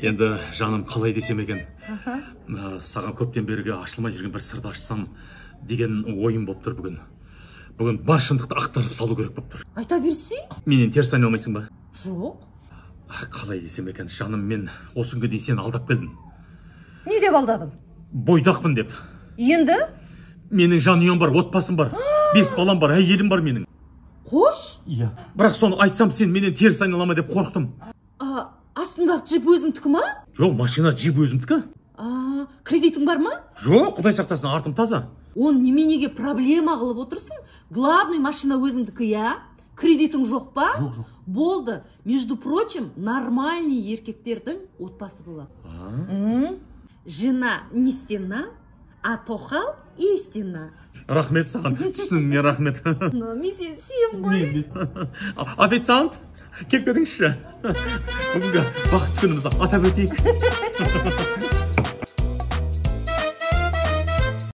Енді жаным қалай десем екен, саған көптен бергі ашылмай жүрген бір сырды ашсам деген ойым болып тұр бүгін. Бүгін бар шындықты ақтарып салу керек болып тұр. Айта берсей? Менен теріс айналмайсың ба? Жоқ. Қалай десем екен, жаным, мен осы күнге дейін сені алдап келдім. Не деп алдадың? Бойдақпын деп. Енді? Менің жанұям бар, отбасым бар, 5 балам бар, әйелім бар менің. Қош? Иә. Бірақ соны айтсам сен менен теріс айналама деп қорықтым. Астындағы джип өзіңдікі ма? Жоқ, машина джип өзімдікі. Кредитің бар ма? Жоқ, Құдай сақтасын, артым таза. Он неменеге проблема қылып отырсың? Главный машина өзіңдікі, я? Кредитің жоқ па? Жоқ. Болды. Между прочим, нормальный еркектердің отбасы болады. Жена не стена, а тоқал и стена. Рахмет саған, түсініңе рахмет. Мен сені сүйем ғой. Официант, келіп кетіңізші. Бүгінгі бақыт күнімізді атап өтейік.